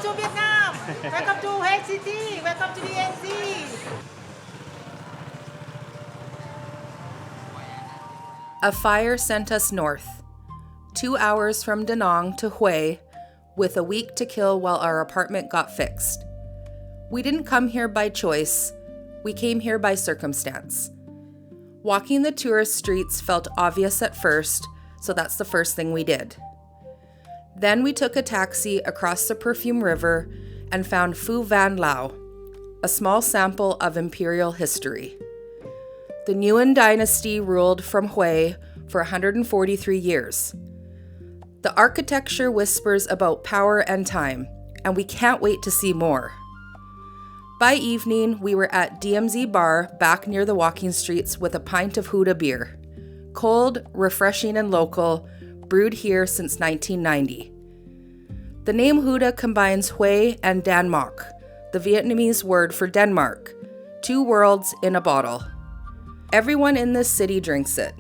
to Vietnam. Welcome to Hague City. Welcome to DMZ. A fire sent us north, 2 hours from Da Nang to Hue, with a week to kill while our apartment got fixed. We didn't come here by choice, we came here by circumstance. Walking the tourist streets felt obvious at first, so that's the first thing we did. Then we took a taxi across the Perfume River and found Phu Van Lau, a small sample of imperial history. The Nguyen dynasty ruled from Hue for 143 years. The architecture whispers about power and time, and we can't wait to see more. By evening, we were at DMZ Bar back near the walking streets with a pint of Huda beer. Cold, refreshing, and local, brewed here since 1990. The name Huda combines Hue and Dan Mok, the Vietnamese word for Denmark, 2 worlds in a bottle. Everyone in this city drinks it.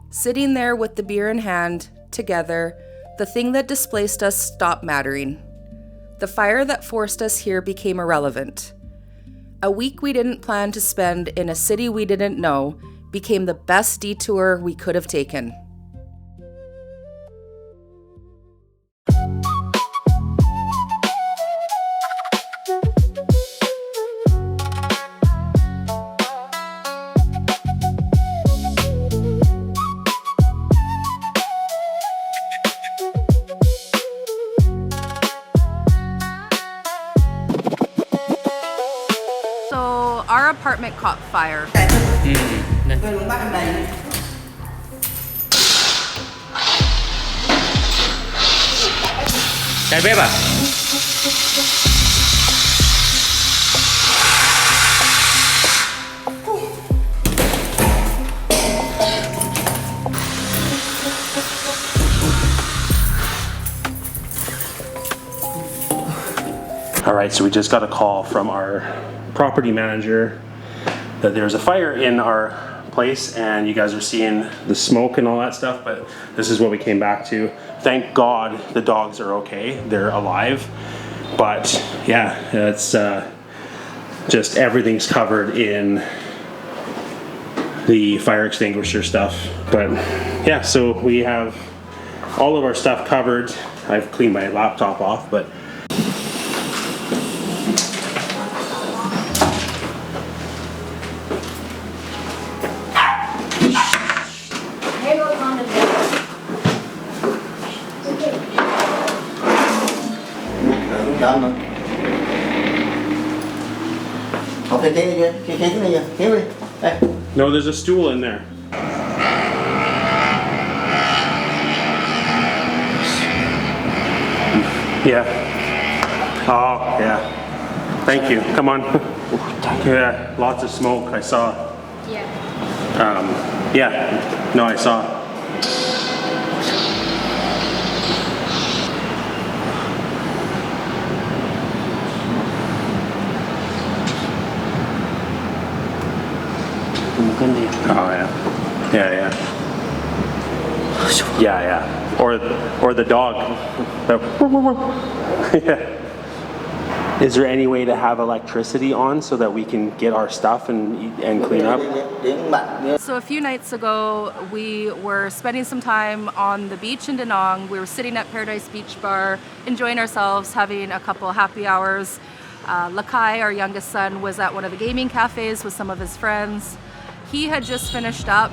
Sitting there with the beer in hand, together, the thing that displaced us stopped mattering. The fire that forced us here became irrelevant. A week we didn't plan to spend in a city we didn't know became the best detour we could have taken. Our apartment caught fire. Cháy bếp à? All right, so we just got a call from our property manager that there's a fire in our place and you guys are seeing the smoke and all that stuff, but this is what we came back to. Thank God the dogs are okay, they're alive, but yeah, it's just everything's covered in the fire extinguisher stuff. But yeah, so we have all of our stuff covered. I've cleaned my laptop off, but no, there's a stool in there. Yeah. Oh, yeah. Thank you. Come on. Yeah, lots of smoke. I saw. Yeah. Yeah. No, I saw. Oh yeah, yeah, yeah, yeah. Or the dog. Yeah. Is there any way to have electricity on so that we can get our stuff and clean up? So a few nights ago, we were spending some time on the beach in Da Nang. We were sitting at Paradise Beach Bar, enjoying ourselves, having a couple happy hours. Lakai, our youngest son, was at one of the gaming cafes with some of his friends. He had just finished up.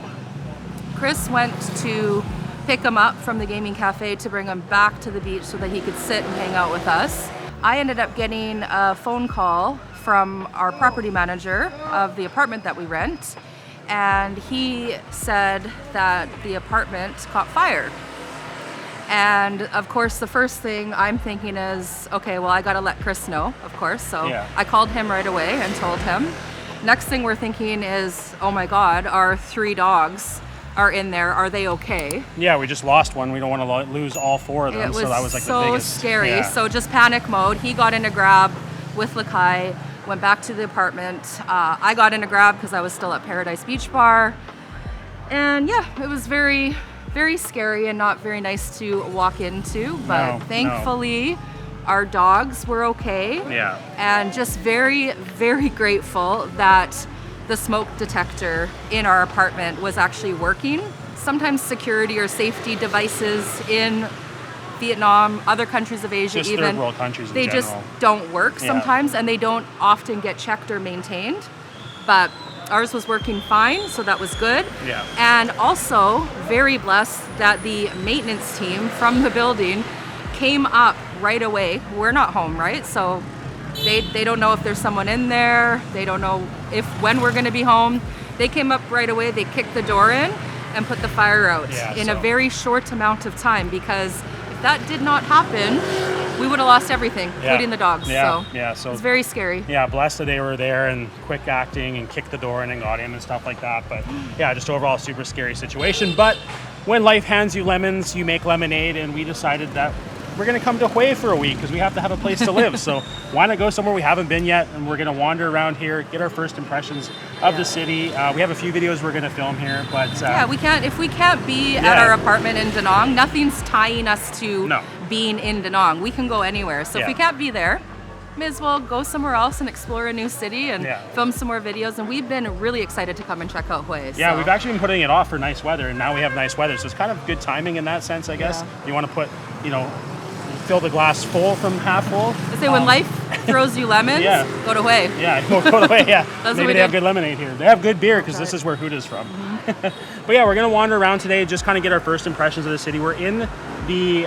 Chris went to pick him up from the gaming cafe to bring him back to the beach so that he could sit and hang out with us. I ended up getting a phone call from our property manager of the apartment that we rent, and he said that the apartment caught fire. And of course, the first thing I'm thinking is, okay, well, I gotta let Chris know, of course. So yeah. I called him right away and told him. Next thing we're thinking is, oh my God, our 3 dogs are in there. Are they okay? Yeah, we just lost one. We don't want to lose all 4 of them. So that was like the biggest. So scary. Yeah. So just panic mode. He got in a grab with Lakai, went back to the apartment. I got in a grab because I was still at Paradise Beach Bar. And yeah, it was very, very scary and not very nice to walk into. But thankfully, Our dogs were okay. Yeah. And just very, very grateful that the smoke detector in our apartment was actually working. Sometimes security or safety devices in Vietnam, other countries of Asia, Just even third world countries in they general. just don't work sometimes, and they don't often get checked or maintained. But ours was working fine, so that was good. Yeah. And also very blessed that the maintenance team from the building came up right away. We're not home, right? So they don't know if there's someone in there. They don't know when we're going to be home. They came up right away. They kicked the door in and put the fire out in a very short amount of time, because if that did not happen, we would have lost everything, including the dogs. So it's very scary. Yeah, blessed that they were there and quick acting and kicked the door in and got in and stuff like that. But yeah, just overall super scary situation. But when life hands you lemons, you make lemonade, and we decided that we're going to come to Hue for a week because we have to have a place to live. So why not go somewhere we haven't been yet? And we're going to wander around here, get our first impressions of the city. We have a few videos we're going to film here, but if we can't be at our apartment in Da Nang, nothing's tying us to being in Da Nang. We can go anywhere. So if we can't be there, may as well go somewhere else and explore a new city and film some more videos. And we've been really excited to come and check out Hue. Yeah, we've actually been putting it off for nice weather, and now we have nice weather. So it's kind of good timing in that sense, I guess. You want to put, fill the glass full from half full. I say when life throws you lemons, go to Hue. Yeah, go to Hue, That's Maybe they have good lemonade here. They have good beer because this is where Huda's from. But yeah, we're going to wander around today, just kind of get our first impressions of the city. We're in the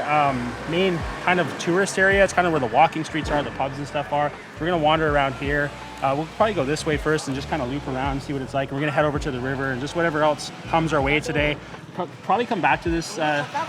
main kind of tourist area. It's kind of where the walking streets are, the pubs and stuff are. We're going to wander around here. We'll probably go this way first and just kind of loop around and see what it's like. And we're going to head over to the river and just whatever else comes our way today. Probably come back to this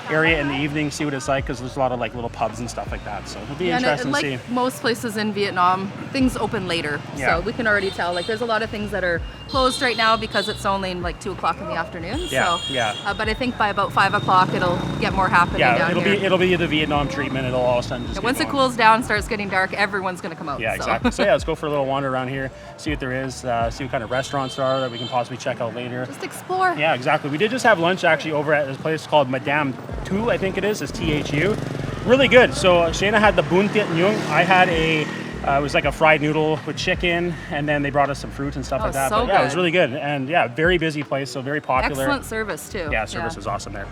area in the evening, see what it's like, because there's a lot of like little pubs and stuff like that. So it'll be interesting to see. Like most places in Vietnam, things open later. So we can already tell. Like there's a lot of things that are closed right now because it's only like 2 o'clock in the afternoon. But I think by about 5 o'clock it'll get more happening down here. It'll be the Vietnam treatment. It'll all of a sudden just once it cools down, starts getting dark, everyone's going to come out. Yeah, exactly. So let's go for a little wander around here, see what there is, see what kind of restaurants there are that we can possibly check out later. Just explore. Yeah, exactly. We did just have lunch actually over at this place called Madame Thu, I think it is. It's THU. Really good. So Shayna had the bun tiet nhung. I had it was like a fried noodle with chicken, and then they brought us some fruit and stuff like that. So it was really good. And very busy place, so very popular. Excellent service too. Yeah, service was awesome there.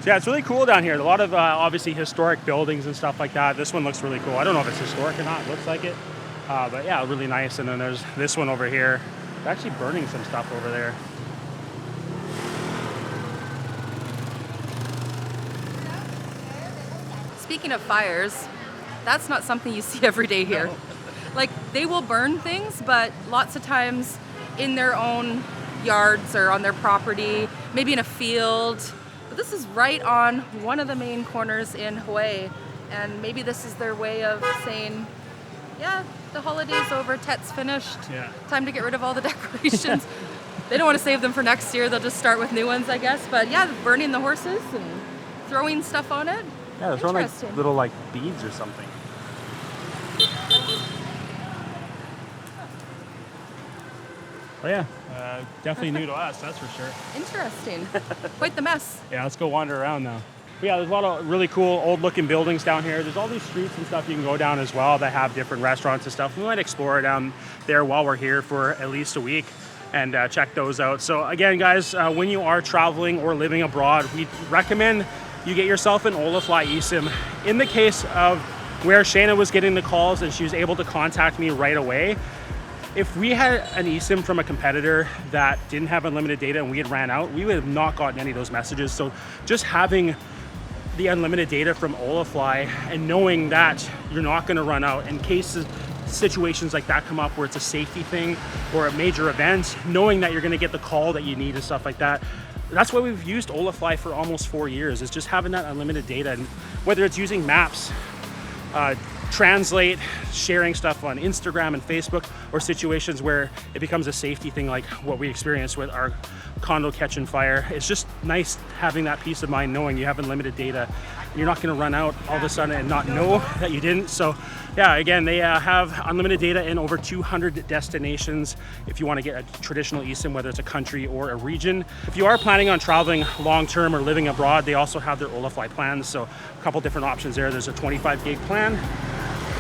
So yeah, it's really cool down here. A lot of obviously historic buildings and stuff like that. This one looks really cool. I don't know if it's historic or not. It looks like it. But yeah, really nice. And then there's this one over here. They're actually burning some stuff over there. Speaking of fires, that's not something you see every day here. No. Like they will burn things, but lots of times in their own yards or on their property, maybe in a field. But this is right on one of the main corners in Hue, and maybe this is their way of saying, yeah, the holiday's over, Tet's finished, time to get rid of all the decorations. They don't want to save them for next year, they'll just start with new ones, I guess. But yeah, burning the horses and throwing stuff on it. Yeah, they're throwing like little like beads or something. Oh yeah, definitely new to us, that's for sure. Interesting. Quite the mess. Yeah, let's go wander around now. But yeah, there's a lot of really cool old looking buildings down here. There's all these streets and stuff you can go down as well that have different restaurants and stuff. We might explore down there while we're here for at least a week and check those out. So again, guys, when you are traveling or living abroad, we recommend you get yourself an Olafly eSIM. In the case of where Shayna was getting the calls and she was able to contact me right away, if we had an eSIM from a competitor that didn't have unlimited data and we had ran out, we would have not gotten any of those messages. So just having the unlimited data from Olafly and knowing that you're not going to run out in cases, situations like that come up where it's a safety thing or a major event, knowing that you're going to get the call that you need and stuff like that. That's why we've used Olafly for almost 4 years, is just having that unlimited data. And whether it's using maps, translate, sharing stuff on Instagram and Facebook, or situations where it becomes a safety thing like what we experienced with our condo catching fire. It's just nice having that peace of mind knowing you have unlimited data You're not going to run out all of a sudden and not know that you didn't. So yeah, again, they have unlimited data in over 200 destinations if you want to get a traditional eSIM, whether it's a country or a region. If you are planning on traveling long-term or living abroad, they also have their Olafly plans. So a couple different options there. There's a 25 gig plan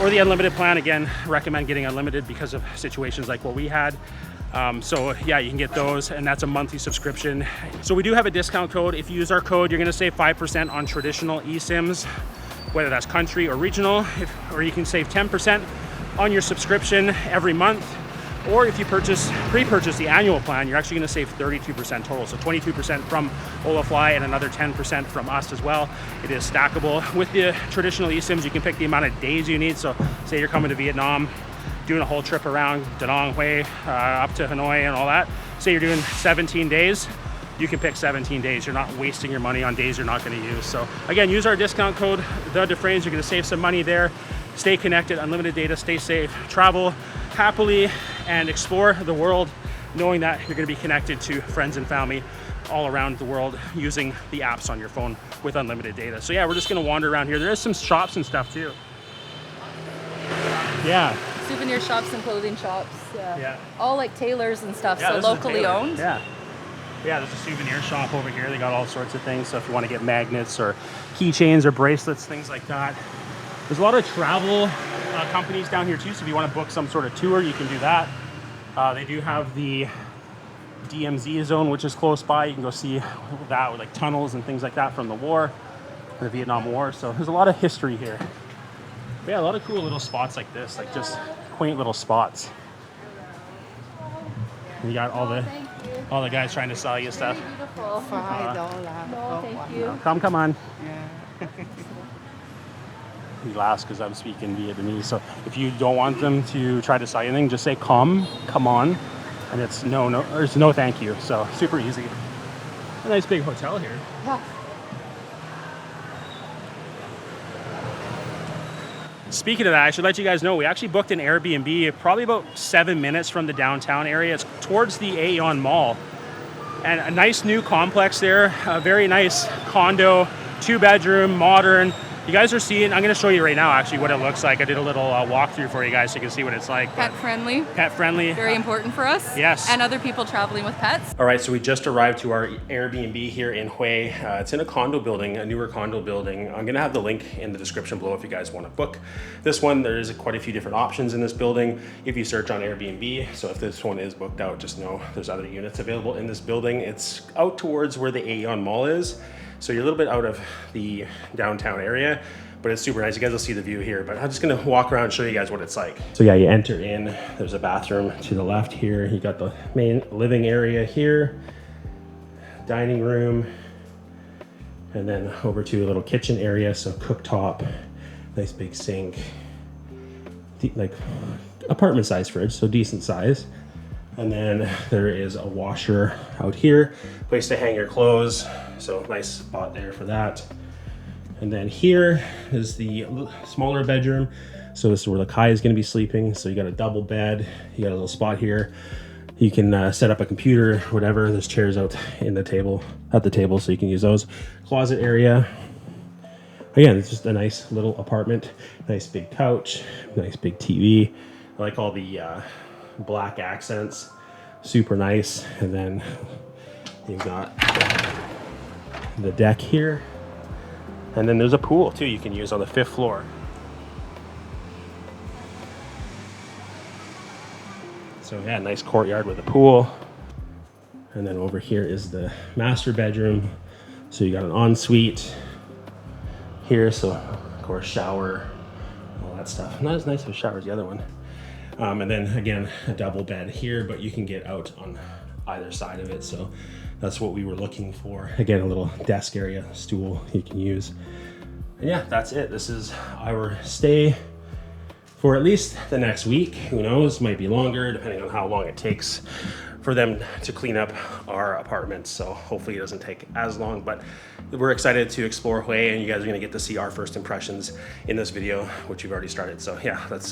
or the unlimited plan. Again, recommend getting unlimited because of situations like what we had. So yeah, you can get those, and that's a monthly subscription. So we do have a discount code. If you use our code, you're gonna save 5% on traditional eSIMs, whether that's country or regional, or you can save 10% on your subscription every month. Or if you pre-purchase the annual plan, you're actually gonna save 32% total. So 22% from Olafly and another 10% from us as well. It is stackable. With the traditional eSIMs, you can pick the amount of days you need. So say you're coming to Vietnam, doing a whole trip around Da Nang, Hue, up to Hanoi and all that. Say you're doing 17 days, you can pick 17 days. You're not wasting your money on days you're not gonna use. So again, use our discount code, the Dufresnes. You're gonna save some money there. Stay connected, unlimited data, stay safe, travel happily, and explore the world knowing that you're gonna be connected to friends and family all around the world using the apps on your phone with unlimited data. So yeah, we're just gonna wander around here. There is some shops and stuff too. Yeah. Souvenir shops and clothing shops. Yeah. All like tailors and stuff, Yeah, so this is a locally tailor. owned. Yeah. Yeah, there's a souvenir shop over here. They got all sorts of things. So if you want to get magnets or keychains or bracelets, things like that. There's a lot of travel companies down here too. So if you want to book some sort of tour, you can do that. They do have the DMZ zone, which is close by. You can go see that with like tunnels and things like that from the war, the Vietnam War. So there's a lot of history here. But yeah, a lot of cool little spots like this, like just quaint little spots. And you got all the guys trying to sell you stuff. Beautiful. $5. No, thank you. Come on. Yeah. He laughs because I'm speaking Vietnamese. So if you don't want them to try to sell you anything, just say come on, and it's no, or it's no, thank you. So super easy. A nice big hotel here. Yeah. Speaking of that, I should let you guys know, we actually booked an Airbnb probably about 7 minutes from the downtown area. It's towards the Aeon Mall. And a nice new complex there, a very nice condo, 2-bedroom, modern. You guys are seeing, I'm gonna show you right now actually what it looks like. I did a little walkthrough for you guys so you can see what it's like. Pet friendly. Pet friendly. Very important for us. Yes. And other people traveling with pets. All right, so we just arrived to our Airbnb here in Hue. It's in a condo building, a newer condo building. I'm gonna have the link in the description below if you guys wanna book this one. There's quite a few different options in this building if you search on Airbnb. So if this one is booked out, just know there's other units available in this building. It's out towards where the Aeon Mall is. So you're a little bit out of the downtown area, but it's super nice. You guys will see the view here, but I'm just gonna walk around and show you guys what it's like. So yeah, you enter in, there's a bathroom to the left here. You got the main living area here, dining room, and then over to a little kitchen area. So cooktop, nice big sink, like apartment size fridge, so decent size. And then there is a washer out here, place to hang your clothes. So nice spot there for that. And then here is the smaller bedroom. So this is where the Kai is gonna be sleeping. So you got a double bed, you got a little spot here. You can set up a computer, whatever. There's chairs out at the table, so you can use those. Closet area. Again, it's just a nice little apartment. Nice big couch, nice big TV. I like all the black accents, super nice. And then you've got the deck here. And then there's a pool too you can use on the 5th floor. So yeah, nice courtyard with a pool. And then over here is the master bedroom. So you got an ensuite here. So of course shower, all that stuff. Not as nice of a shower as the other one. And then again, a double bed here, but you can get out on either side of it. So that's what we were looking for. Again, a little desk area, stool you can use. And yeah, that's it. This is our stay for at least the next week. Who knows, might be longer depending on how long it takes for them to clean up our apartments. So hopefully it doesn't take as long, but we're excited to explore Hue, and you guys are gonna get to see our first impressions in this video, which we've already started. So yeah, let's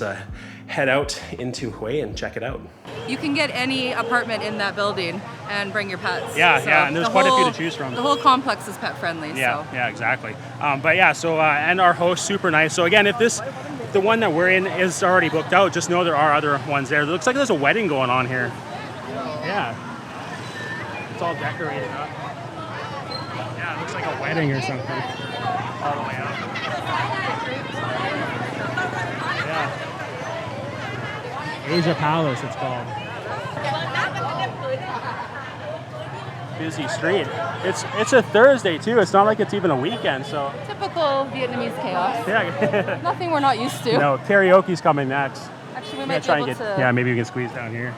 head out into Hue and check it out. You can get any apartment in that building and bring your pets. Yeah, So yeah, and there's quite a few to choose from. The whole complex is pet friendly. Yeah, So. yeah, exactly. But yeah, so and our host, super nice. So again, if the one that we're in is already booked out, just know there are other ones there. It looks like there's a wedding going on here. Yeah, it's all decorated up. Yeah, it looks like a wedding or something. All the way up. Yeah. Asia Palace, it's called. Busy street. It's a Thursday too. It's not like it's even a weekend, so. Typical Vietnamese chaos. Yeah. Nothing we're not used to. No, karaoke's coming next. Actually, we I'm might gonna try be and able get. to. Yeah, maybe we can squeeze down here.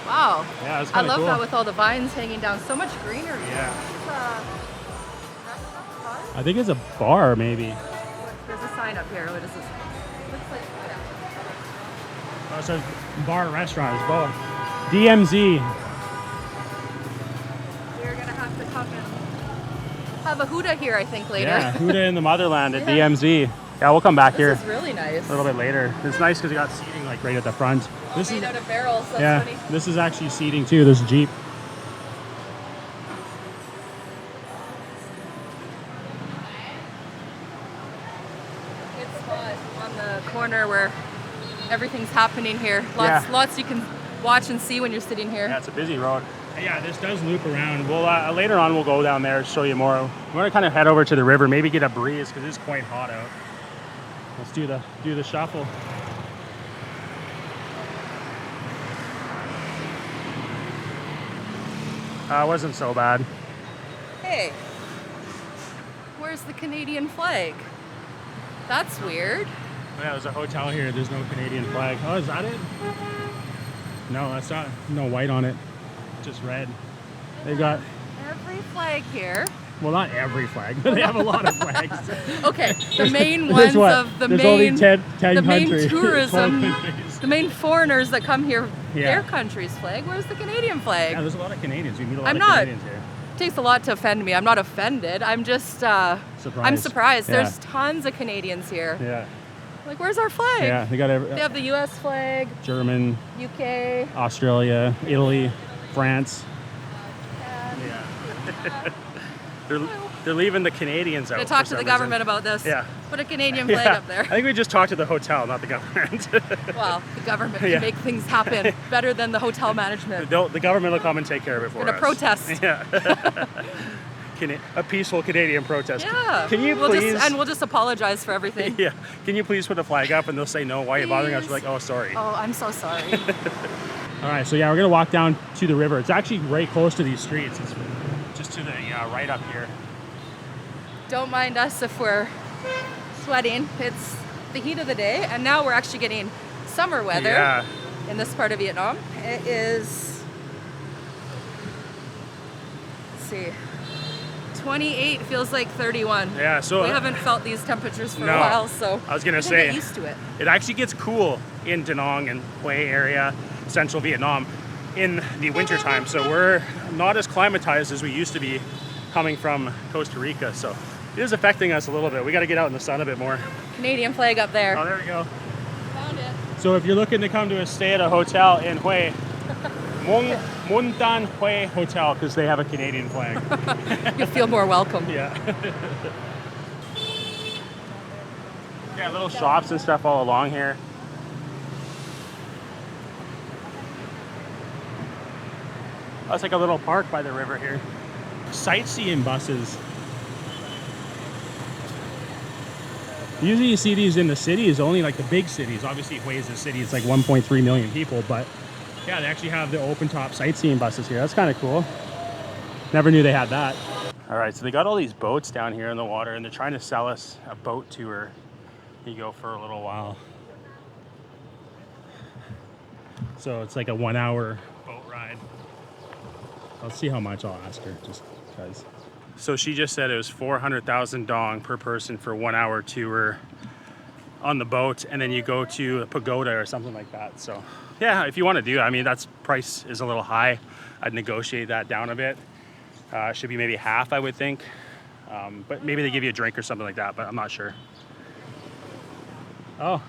Wow. Yeah, it's I kind of love cool. that with all the vines hanging down. So much greenery. Yeah. It's, I think it's a bar, maybe. there's a sign up here. What is this? Looks like. Oh, it says bar restaurant as well. DMZ. We're gonna have to come and have a Huda here, I think, later. Yeah, Huda in the motherland at Yeah. DMZ. Yeah, we'll come back here This is really nice. a little bit later. It's nice because you got seating like right at the front. This is Made out of barrels. That's yeah. funny. This is actually seating too. This Jeep. Good spot on the corner where everything's happening here. Lots you can watch and see when you're sitting here. Yeah, it's a busy road. Yeah, this does loop around. We'll later on we'll go down there, show you more. We're gonna kind of head over to the river, maybe get a breeze because it's quite hot out. Let's do the shuffle. It wasn't so bad. Hey, where's the Canadian flag? That's weird. Yeah, there's a hotel here. There's no Canadian flag. Oh, is that it? No, that's not. No white on it. Just red. They've got, Every flag here. well, not every flag, but they have a lot of flags. Okay, the main There's ones what? of the There's main, only 10 the main countries. 12 tourism, countries. the main foreigners that come here, Yeah. their country's flag. Where's the Canadian flag? Yeah, there's a lot of Canadians. We meet a lot I'm of not- Canadians here. It takes a lot to offend me. I'm not offended. I'm just, I'm surprised. Yeah. There's tons of Canadians here. Yeah. Like, where's our flag? Yeah, they got They have the U.S. flag, German, UK. Australia, Italy, France. They're leaving the Canadians out. I talked for to the some government about this. Yeah. Put a Canadian flag Yeah. up there. I think we just talked to the hotel, not the government. Well, the government Yeah. can make things happen better than the hotel management. The government will come and take care of it for Gonna us. protest. Yeah. A peaceful Canadian protest. Yeah. Can you we'll please? We'll just apologize for everything. Yeah. Can you please put a flag up? And they'll say no. Why are you bothering us? We're like, oh, sorry. Oh, I'm so sorry. All right. So yeah, we're gonna walk down to the river. It's actually right close to these streets. It's just to the right up here. Don't mind us if we're sweating. It's the heat of the day, and now we're actually getting summer weather Yeah. in this part of Vietnam. It is, let's see, 28 feels like 31. Yeah. So We haven't felt these temperatures for No. a while, so I was gonna we're say- get used to it. it actually gets cool in Da Nang and Hue area, central Vietnam, in the wintertime. So we're not as climatized as we used to be coming from Costa Rica. So it is affecting us a little bit. We got to get out in the sun a bit more. Canadian flag up there. Oh, there we go. Found it. So if you're looking to come to a stay at a hotel in Hue, Mon Tan Hue Hotel, because they have a Canadian flag. You feel more welcome. Yeah. Yeah, little shops and stuff all along here. That's like a little park by the river here. Sightseeing buses. Usually you see these in the cities, only like the big cities. Obviously Hue is a city, it's like 1.3 million people, but yeah, they actually have the open top sightseeing buses here. That's kind of cool. Never knew they had that. All right, so they got all these boats down here in the water and they're trying to sell us a boat tour. You go for a little while. So it's like a 1 hour boat ride. I'll see how much I'll ask her, just because. So she just said it was 400,000 dong per person for 1 hour tour on the boat, and then you go to a pagoda or something like that. So yeah, if you want to do, I mean, that's price is a little high. I'd negotiate that down a bit. Should be maybe half, I would think. But maybe they give you a drink or something like that, but I'm not sure. Oh,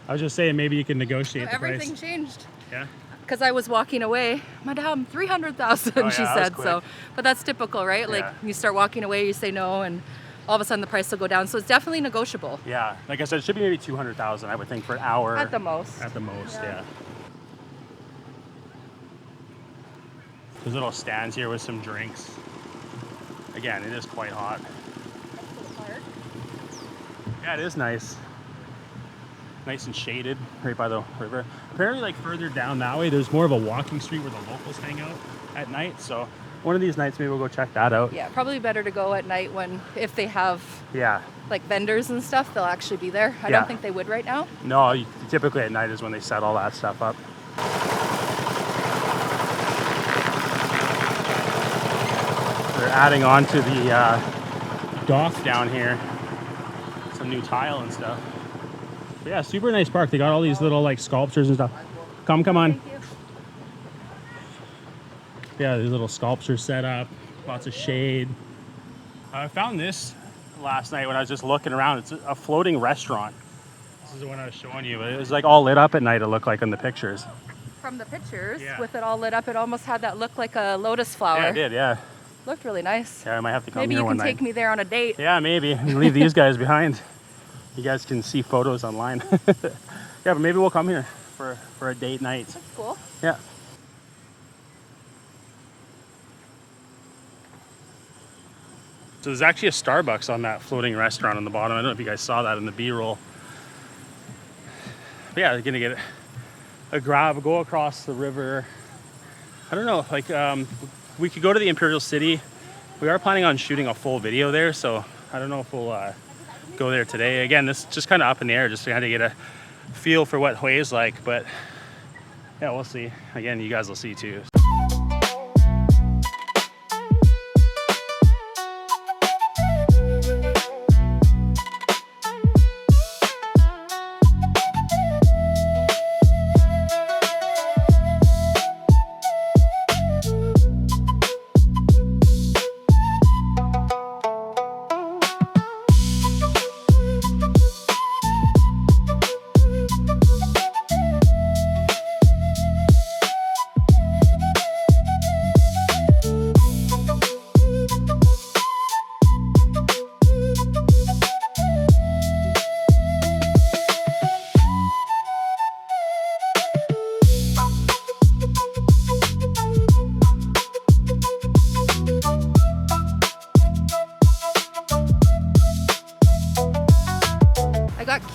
I was just saying maybe you can negotiate the price. Everything changed. Yeah. Because I was walking away, Madame, 300,000, Oh, she yeah, said. that was So, quick. but that's typical, right? Like Yeah. you start walking away, you say no, and all of a sudden the price will go down. So it's definitely negotiable. Yeah, like I said, it should be maybe 200,000, I would think, for an hour. At the most. At the most, Yeah. yeah. There's little stands here with some drinks. Again, it is quite hot. Yeah, it is nice. Nice and shaded right by the river. Apparently, like further down that way, there's more of a walking street where the locals hang out at night. So one of these nights, maybe we'll go check that out. Yeah, probably better to go at night when, if they have Yeah. like vendors and stuff, they'll actually be there. I Yeah. don't think they would right now. No, typically at night is when they set all that stuff up. They're adding on to the dock down here. Some new tile and stuff. But yeah, super nice park. They got all these little like sculptures and stuff. Come on. Thank you. Yeah, these little sculptures set up. Lots of shade. I found this last night when I was just looking around. It's a floating restaurant. This is the one I was showing you, but it was like all lit up at night, it looked like in the pictures. From the pictures, Yeah. with it all lit up, it almost had that look like a lotus flower. Yeah, it did, yeah. Looked really nice. Yeah, I might have to come Maybe here you one can night. take me there on a date. Yeah, maybe. Leave these guys behind. You guys can see photos online. Yeah, but maybe we'll come here for a date night. That's cool. Yeah. So there's actually a Starbucks on that floating restaurant on the bottom. I don't know if you guys saw that in the B-roll. But yeah, they're gonna get a grab, go across the river. I don't know, like we could go to the Imperial City. We are planning on shooting a full video there, so I don't know if we'll go there today. Again, this is just kind of up in the air, just to kind of get a feel for what Hue is like, but yeah, we'll see. Again, you guys will see too.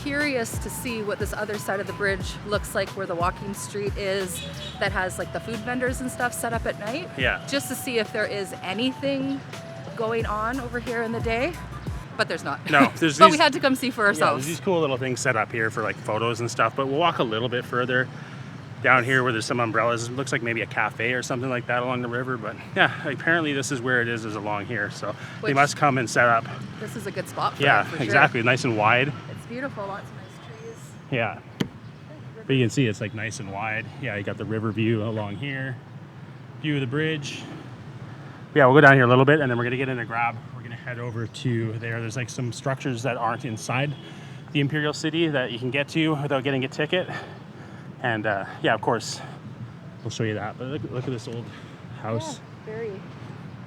Curious to see what this other side of the bridge looks like, where the walking street is that has like the food vendors and stuff set up at night. Yeah. Just to see if there is anything going on over here in the day, but there's not. No, there's but these, we had to come see for yeah, ourselves. there's these cool little things set up here for like photos and stuff, but we'll walk a little bit further down here where there's some umbrellas. It looks like maybe a cafe or something like that along the river, but yeah, apparently this is where it is along here, so they Which- must come and set up. This is a good spot for Yeah, it, for sure. exactly, nice and wide. It's beautiful, lots of nice trees. Yeah, but you can see it's like nice and wide. Yeah, you got the river view along here, view of the bridge. Yeah, we'll go down here a little bit and then we're gonna get in a grab. We're gonna head over to there. There's like some structures that aren't inside the Imperial City that you can get to without getting a ticket. And yeah, of course, we'll show you that. But look at this old house. Yeah, very,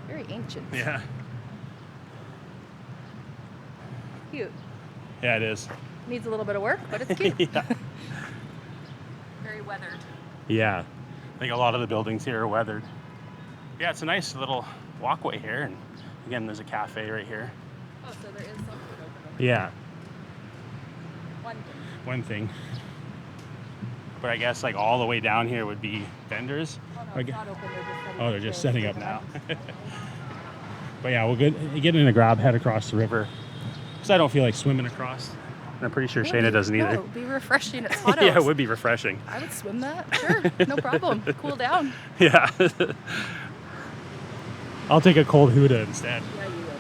very ancient. Yeah, Cute. yeah, it is. Needs a little bit of work, but it's cute. Yeah. Very weathered. Yeah, I think a lot of the buildings here are weathered. Yeah, it's a nice little walkway here, and again, there's a cafe right here. Oh, so there is some food open. Yeah, One thing. one thing. But I guess like all the way down here would be vendors. Oh, no, it's not open. They're just setting up now. But yeah, we'll get in a grab, head across the river. Because I don't feel like swimming across. And I'm pretty sure Shayna doesn't either. No, it would be refreshing. It's hot out. Yeah, it would be refreshing. I would swim that. Sure, no problem. Cool down. Yeah. I'll take a cold Huda instead. Yeah, you will.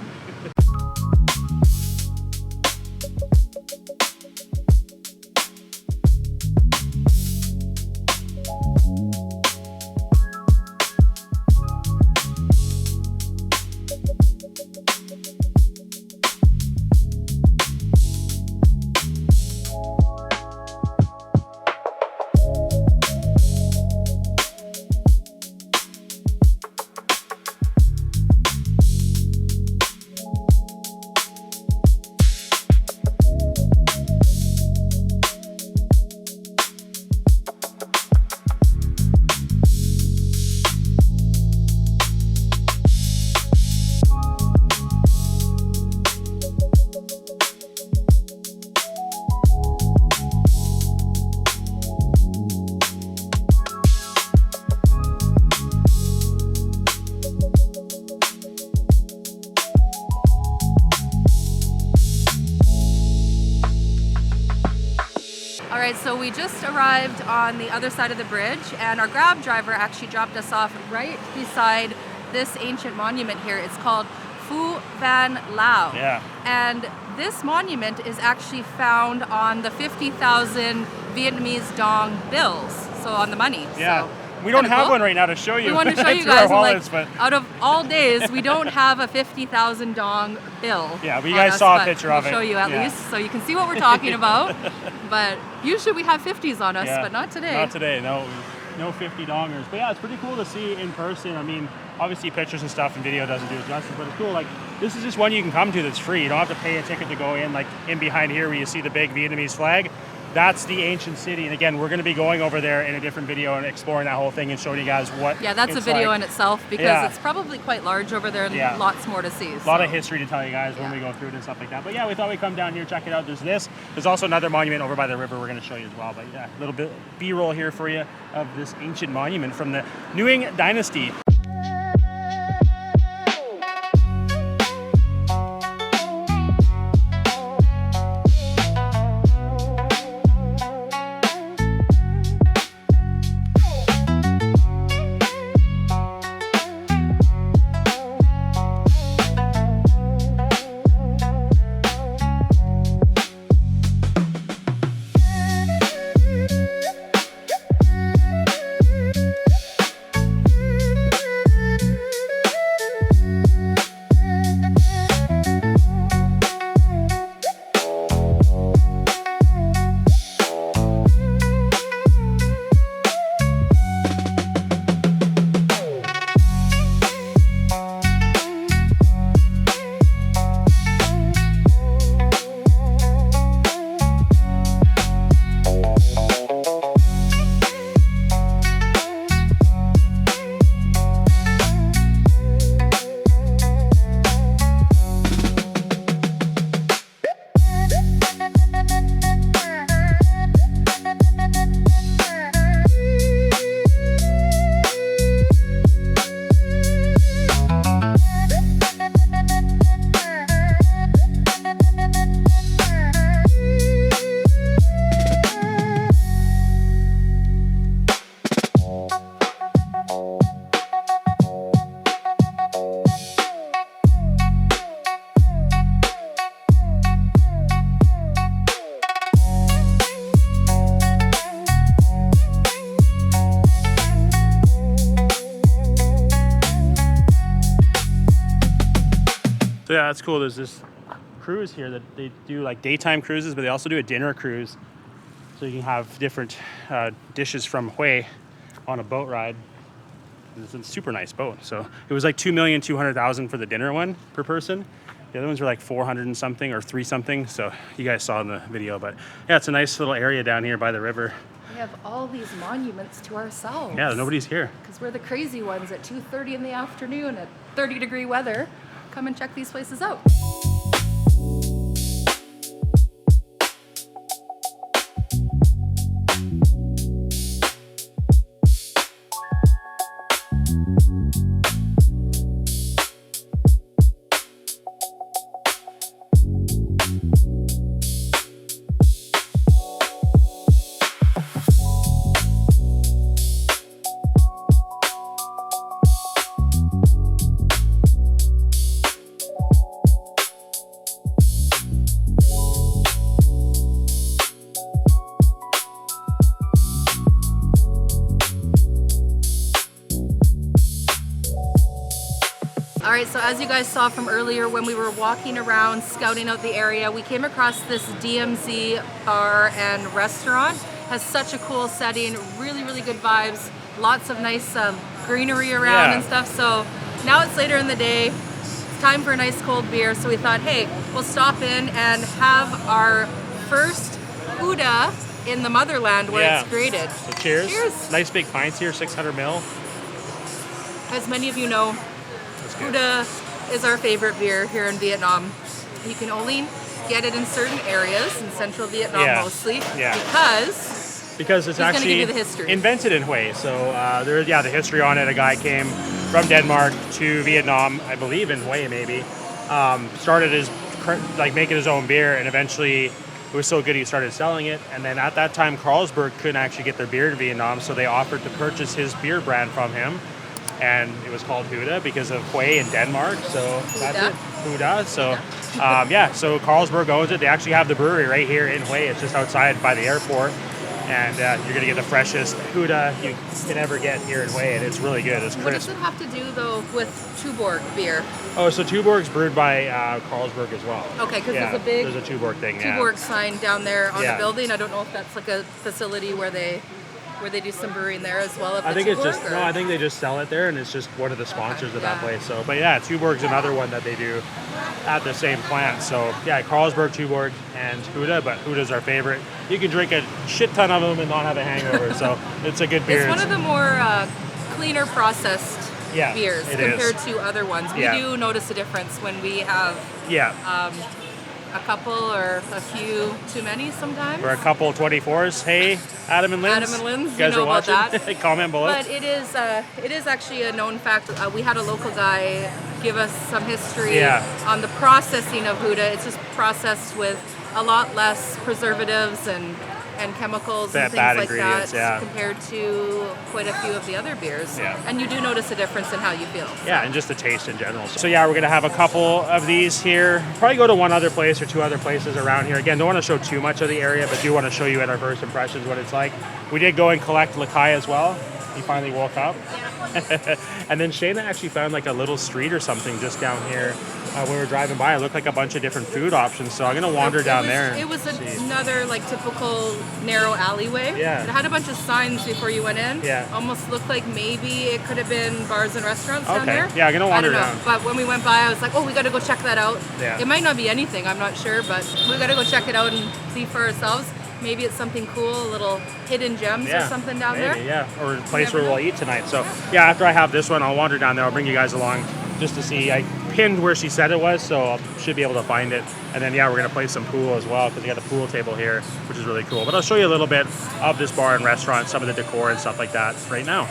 So we just arrived on the other side of the bridge, and our Grab driver actually dropped us off right beside this ancient monument here. It's called Phu Van Lau. Yeah. And this monument is actually found on the 50,000 Vietnamese dong bills, so on the money. Yeah. So, we don't kinda have cool. one right now to show you. We want to show you through our guys, and wallets, like, but out of all days, we don't have a 50,000 dong bill. yeah, but you on guys us, saw a but picture we'll of it. show you at Yeah. least, so you can see what we're talking about. But usually we have 50s on us, Yeah. but not today. Not today, no 50 dongers. But yeah, it's pretty cool to see in person. I mean, obviously pictures and stuff and video doesn't do it justice, but it's cool. Like, this is just one you can come to that's free. You don't have to pay a ticket to go in. Like in behind here where you see the big Vietnamese flag, that's the ancient city. And again, we're going to be going over there in a different video and exploring that whole thing and showing you guys what Yeah, that's a it's video like. in itself, because Yeah. it's probably quite large over there and Yeah. lots more to see. A lot of history to tell you guys when we go through it and stuff like that. But yeah, we thought we'd come down here, check it out. There's this. There's also another monument over by the river we're going to show you as well. But yeah, a little bit B-roll here for you of this ancient monument from the Nguyen Dynasty. So yeah, that's cool. There's this cruise here that they do like daytime cruises, but they also do a dinner cruise. So you can have different dishes from Hue on a boat ride. It's a super nice boat. So it was like 2,200,000 for the dinner one per person. The other ones were like 400 and something or 3 something. So you guys saw in the video, but yeah, it's a nice little area down here by the river. have all these monuments to ourselves. Yeah, nobody's here. Because we're the crazy ones at 2:30 in the afternoon at 30-degree weather. Come and check these places out. All right, so as you guys saw from earlier when we were walking around scouting out the area, we came across this DMZ Bar and Restaurant. Has such a cool setting, really, really good vibes, lots of nice greenery around and stuff. So now it's later in the day, it's time for a nice cold beer. So we thought, hey, we'll stop in and have our first Huda in the motherland where it's created. So cheers. Cheers. Nice big pints here, 600 ml. As many of you know, Huda is our favorite beer here in Vietnam. You can only get it in certain areas, in central Vietnam mostly, because it's actually the history. Invented in Hue. So the history on it. A guy came from Denmark to Vietnam, I believe in Hue maybe. Started making his own beer, and eventually it was so good he started selling it. And then at that time, Carlsberg couldn't actually get their beer in Vietnam, so they offered to purchase his beer brand from him. And it was called Huda because of Hue in Denmark. So that's it, Huda. So so Carlsberg owns it. They actually have the brewery right here in Hue. It's just outside by the airport. And you're gonna get the freshest Huda you can ever get here in Hue, and it's really good. It's crisp. What does it have to do though with Tuborg beer? Oh, so Tuborg's brewed by Carlsberg as well. Okay, because there's a big Tuborg thing. Tuborg sign down there on the building. I don't know if that's like a facility where they do some brewing there as well. I think I think they just sell it there, and it's just one of the sponsors of that place. So, but yeah, Tuborg's another one that they do at the same plant. So yeah, Carlsberg, Tuborg, and Huda, but Huda's our favorite. You can drink a shit ton of them and not have a hangover. So it's a good beer. It's one of the more cleaner processed beers compared to other ones. We do notice a difference when we have a couple or a few too many sometimes. Or a couple 24s. Hey, Adam and Linz. Adam and Linz, you guys know are watching? about that. Comment below. But it is actually a known fact. We had a local guy give us some history on the processing of Huda. It's just processed with a lot less preservatives and chemicals and things like that compared to quite a few of the other beers. Yeah. And you do notice a difference in how you feel. So. Yeah, and just the taste in general. So yeah, we're going to have a couple of these here. Probably go to one other place or two other places around here. Again, don't want to show too much of the area, but do want to show you at our first impressions what it's like. We did go and collect Lakai as well. He finally woke up. And then Shayna actually found like a little street or something just down here when we were driving by. It looked like a bunch of different food options, so I'm going to wander down there. It was another like typical narrow alleyway. Yeah. It had a bunch of signs before you went in. Yeah. Almost looked like maybe it could have been bars and restaurants down there. Yeah, I'm going to wander down. But when we went by, I was like, oh, we got to go check that out. Yeah. It might not be anything, I'm not sure, but we got to go check it out and see for ourselves. Maybe it's something cool, little hidden gems or something down there. Yeah, or a place where we'll eat tonight. So yeah, after I have this one, I'll wander down there. I'll bring you guys along just to see. I pinned where she said it was, so I should be able to find it. And then we're gonna play some pool as well because we got a pool table here, which is really cool. But I'll show you a little bit of this bar and restaurant, some of the decor and stuff like that right now.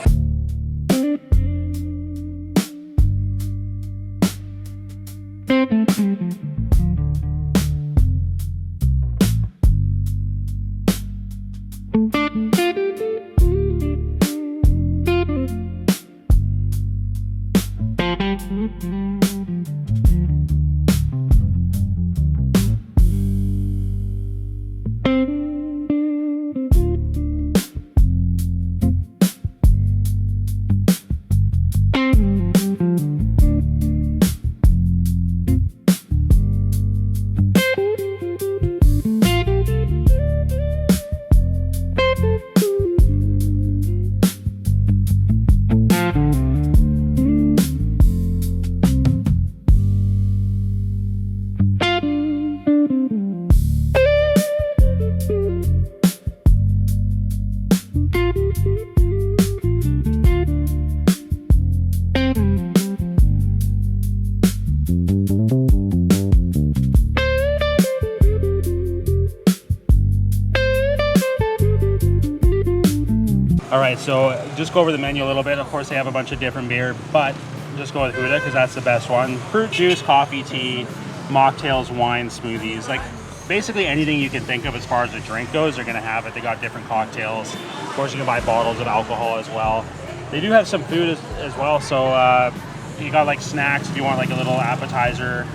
All right, so just go over the menu a little bit. Of course, they have a bunch of different beer, but just go with Huda because that's the best one. Fruit juice, coffee, tea, mocktails, wine, smoothies, like basically anything you can think of as far as a drink goes, they're gonna have it. They got different cocktails. Of course, you can buy bottles of alcohol as well. They do have some food as well, so you got like snacks if you want like a little appetizer,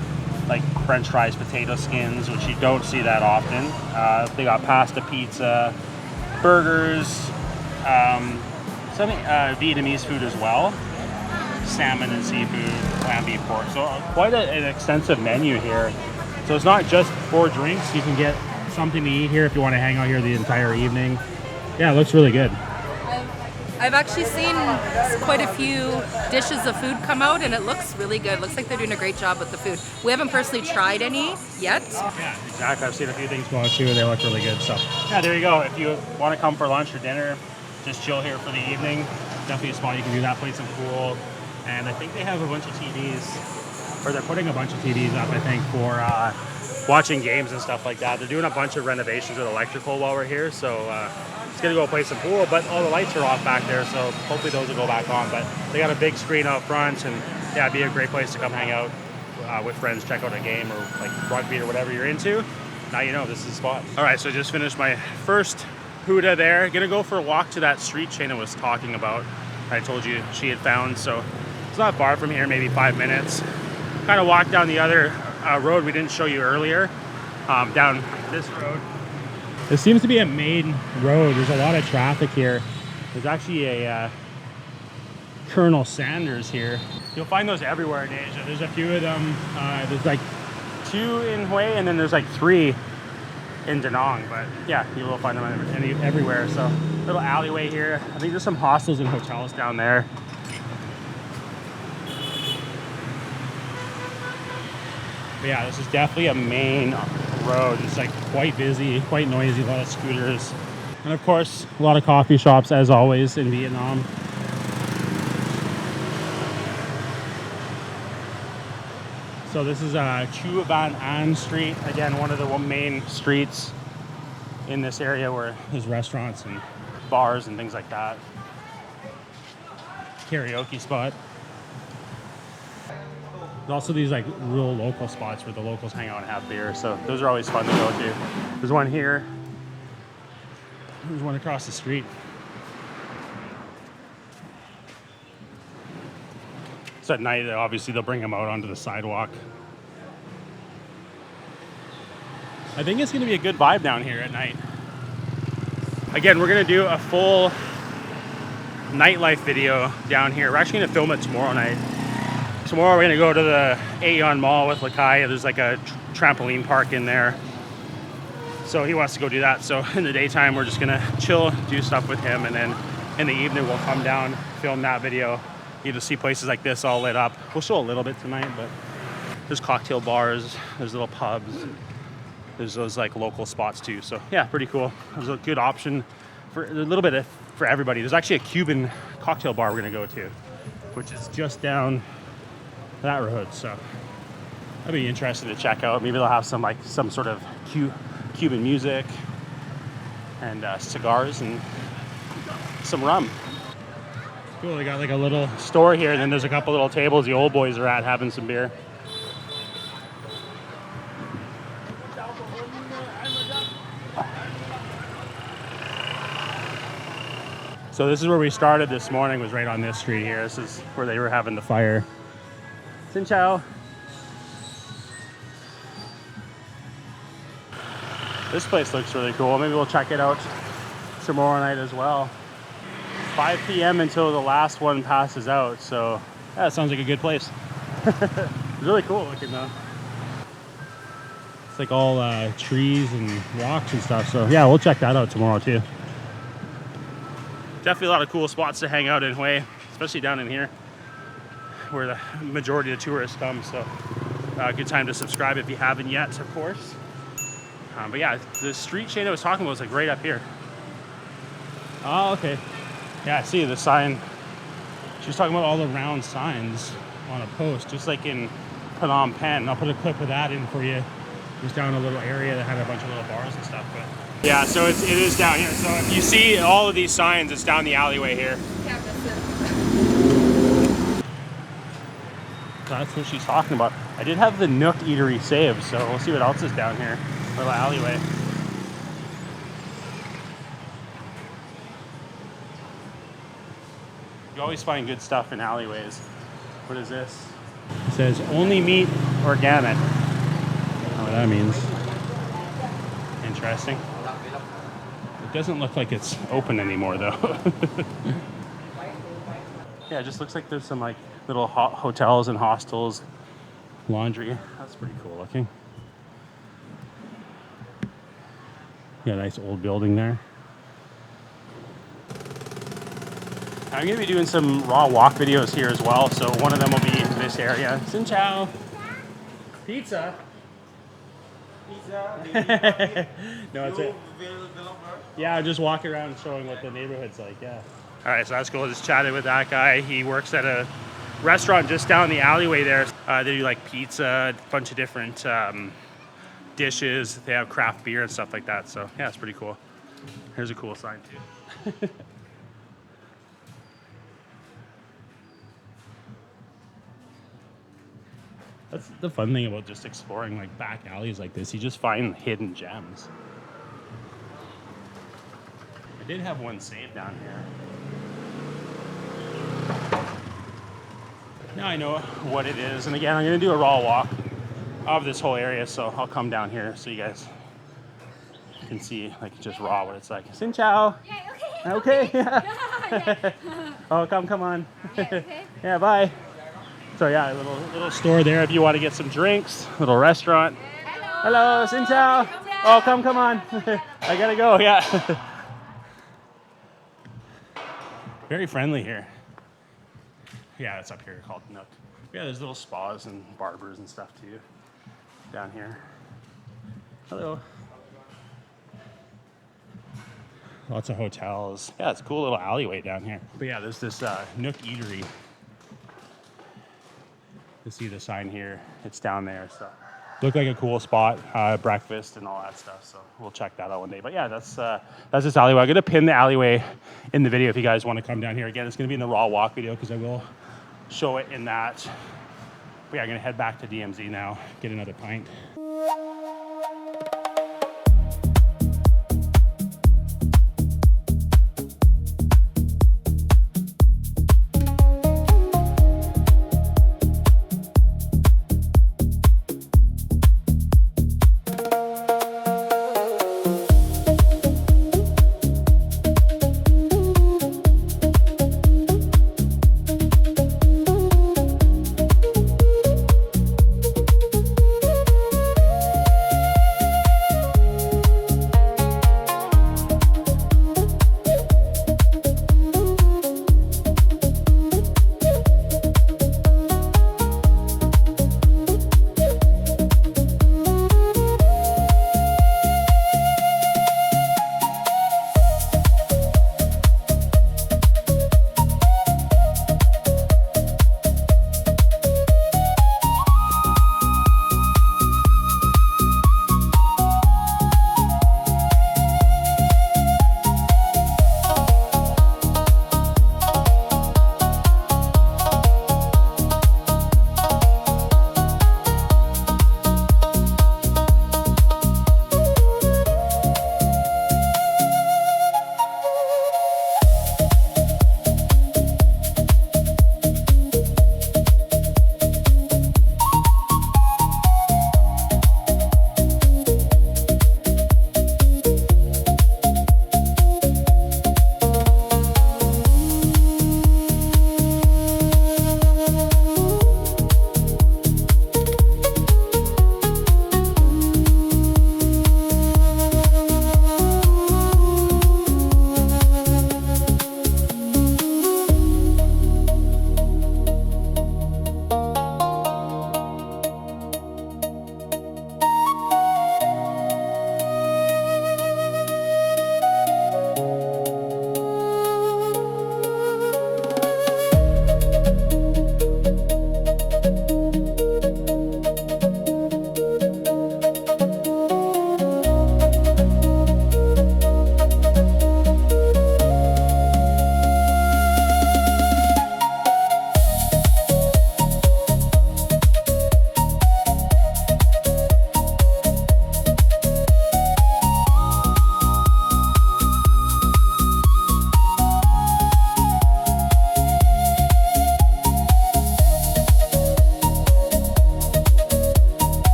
like French fries, potato skins, which you don't see that often. They got pasta, pizza, burgers, some Vietnamese food as well, salmon and seafood, lamb, beef, pork. So quite an extensive menu here. So it's not just for drinks. You can get something to eat here if you want to hang out here the entire evening. Yeah, it looks really good. I've actually seen quite a few dishes of food come out, and it looks really good. Looks like they're doing a great job with the food. We haven't personally tried any yet. Yeah, exactly. I've seen a few things go out too, and they look really good. So yeah, there you go. If you want to come for lunch or dinner, just chill here for the evening. Definitely a spot you can do that. Play some pool, and I think they have a bunch of TVs, or they're putting a bunch of TVs up. I think for watching games and stuff like that. They're doing a bunch of renovations with electrical while we're here, so just gonna go play some pool, but all the lights are off back there, so hopefully those will go back on. But they got a big screen out front, and yeah, it'd be a great place to come hang out with friends, check out a game or like rugby or whatever you're into. Now you know this is the spot. All right, so I just finished my first Huda there. Gonna go for a walk to that street Shayna was talking about. I told you she had found, so it's not far from here, maybe 5 minutes. Kind of walk down the other road we didn't show you earlier, down this road. This seems to be a main road. There's a lot of traffic here. There's actually a Colonel Sanders here. You'll find those everywhere in Asia. There's a few of them. There's like 2 in Hue, and then there's like 3 in Da Nang. But yeah, you will find them everywhere. So little alleyway here. I think there's some hostels and hotels down there. But yeah, this is definitely a main road. It's like quite busy, quite noisy, a lot of scooters. And of course, a lot of coffee shops as always in Vietnam. So this is Chu Van An Street. Again, one of the main streets in this area where there's restaurants and bars and things like that. Karaoke spot. There's also these like real local spots where the locals hang out and have beer, so those are always fun to go to. There's one here. There's one across the street. So at night, obviously they'll bring them out onto the sidewalk. I think it's gonna be a good vibe down here at night. Again, we're gonna do a full nightlife video down here. We're actually gonna film it tomorrow night. Tomorrow we're gonna go to the Aeon Mall with Lakai. There's like a trampoline park in there. So he wants to go do that. So in the daytime, we're just gonna chill, do stuff with him. And then in the evening, we'll come down, film that video. You'll see places like this all lit up. We'll show a little bit tonight, but there's cocktail bars, there's little pubs. There's those like local spots too. So yeah, pretty cool. There's a good option for a little bit for everybody. There's actually a Cuban cocktail bar we're gonna go to, which is just down that road, so that'd be interesting to check out. Maybe they'll have some sort of Cuban music and cigars and some rum. Cool, they got like a little store here, and then there's a couple little tables the old boys are at having some beer. So this is where we started this morning, was right on this street here. This is where they were having the fire. Xin chào. This place looks really cool. Maybe we'll check it out tomorrow night as well. 5 p.m. until the last one passes out. So yeah, that sounds like a good place. It's really cool looking though. It's like all trees and rocks and stuff. So yeah, we'll check that out tomorrow too. Definitely a lot of cool spots to hang out in Hue, especially down in here, where the majority of tourists come. So good time to subscribe if you haven't yet, of course. But yeah, the street Shayna was talking about was like right up here. Oh, okay. Yeah, I see the sign. She was talking about all the round signs on a post, just like in Phnom Penh. I'll put a clip of that in for you. Just down a little area that had a bunch of little bars and stuff. But Yeah, so it is down here. So if you see all of these signs, it's down the alleyway here. That's what she's talking about. I did have the Nook Eatery saved, so we'll see what else is down here. Little alleyway. You always find good stuff in alleyways. What is this? It says only meat organic. I don't know what that means. Interesting. It doesn't look like it's open anymore though. Yeah, it just looks like there's some like little hotels and hostels, laundry. That's pretty cool looking. Yeah, nice old building there. I'm going to be doing some raw walk videos here as well, so one of them will be in this area. Xin chao. Pizza. Pizza. No, it's it. Yeah, just walk around showing what the neighborhood's like, yeah. All right, so that's cool. Just chatted with that guy. He works at a restaurant just down the alleyway there. They do like pizza, a bunch of different dishes. They have craft beer and stuff like that. So yeah, it's pretty cool. Here's a cool sign too. That's the fun thing about just exploring like back alleys like this. You just find hidden gems. I did have one saved down here. Now I know what it is. And again, I'm going to do a raw walk of this whole area. So I'll come down here so you guys can see like just raw what it's like. Xin chao. Yeah, Okay. yeah. Oh, come on. Yeah, okay. Yeah, bye. So yeah, a little store there if you want to get some drinks. Little restaurant. Hello, xin chao. Oh, come on. I gotta go. Yeah. Very friendly here. Yeah, it's up here called Nook. Yeah, there's little spas and barbers and stuff too down here. Hello. Lots of hotels. Yeah, it's a cool little alleyway down here. But yeah, there's this Nook Eatery. You see the sign here. It's down there. So looked like a cool spot, breakfast and all that stuff. So we'll check that out one day. But yeah, that's this alleyway. I'm gonna pin the alleyway in the video if you guys want to come down here. Again, it's gonna be in the raw walk video because I will show it in that. But yeah, I'm gonna head back to DMZ now, get another pint.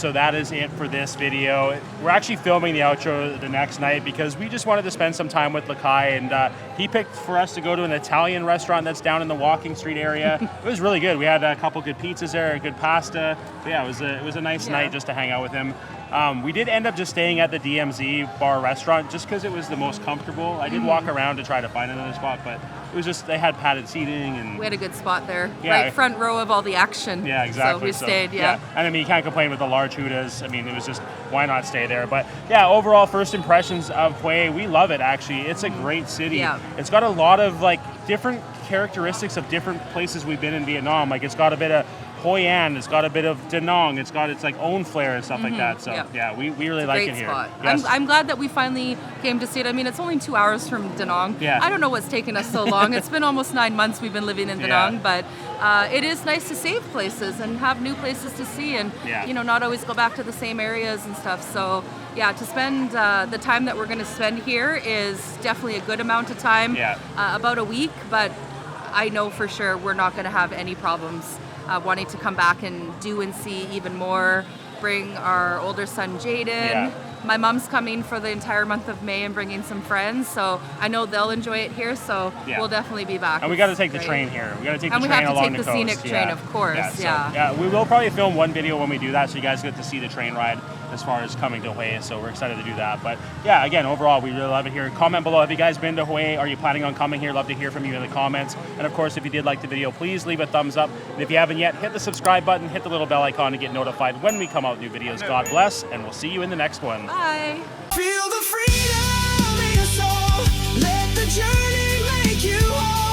so that is it for this video. We're actually filming the outro the next night because we just wanted to spend some time with Lakai, and he picked for us to go to an Italian restaurant that's down in the Walking Street area. It was really good. We had a couple good pizzas there, good pasta. But yeah, it was a nice night just to hang out with him. We did end up just staying at the DMZ Bar restaurant just because it was the most comfortable. I did walk around to try to find another spot, but it was just, they had padded seating, and We had a good spot there, Yeah. right front row of all the action. yeah, exactly. So we stayed, yeah. And I mean, you can't complain with the large Hudas. I mean, it was just, why not stay there? But yeah, overall, first impressions of Hue, we love it actually. It's a great city. Yeah. It's got a lot of like different characteristics of different places we've been in Vietnam. Like it's got a bit of Hoi An, it's got a bit of Da Nang, it's got its like own flair and stuff like that. So yeah, we really like Great it here. spot. Yes. I'm glad that we finally came to see it. I mean, it's only 2 hours from Da Nang. Yeah. I don't know what's taken us so long. It's been almost 9 months we've been living in Da Yeah. Nang, but it is nice to save places and have new places to see, and Yeah. you know, not always go back to the same areas and stuff. So yeah, to spend the time that we're going to spend here is definitely a good amount of time. Yeah. About a week, but I know for sure we're not going to have any problems wanting to come back and do and see even more. Bring our older son Jaden. Yeah. My mom's coming for the entire month of May and bringing some friends, so I know they'll enjoy it here. So Yeah. we'll definitely be back. And we got to It's take the great. train here. We got to take And the we train have to along take the the coast. scenic train, of course, So, yeah. we will probably film one video when we do that, so you guys get to see the train ride as far as coming to Hue. So we're excited to do that. But yeah, again, overall, we really love it here. Comment below. Have you guys been to Hue? Are you planning on coming here? Love to hear from you in the comments. And of course, if you did like the video, please leave a thumbs up. And if you haven't yet, hit the subscribe button, hit the little bell icon to get notified when we come out with new videos. God bless, and we'll see you in the next one. Bye. Feel the freedom in your soul. Let the journey make you whole.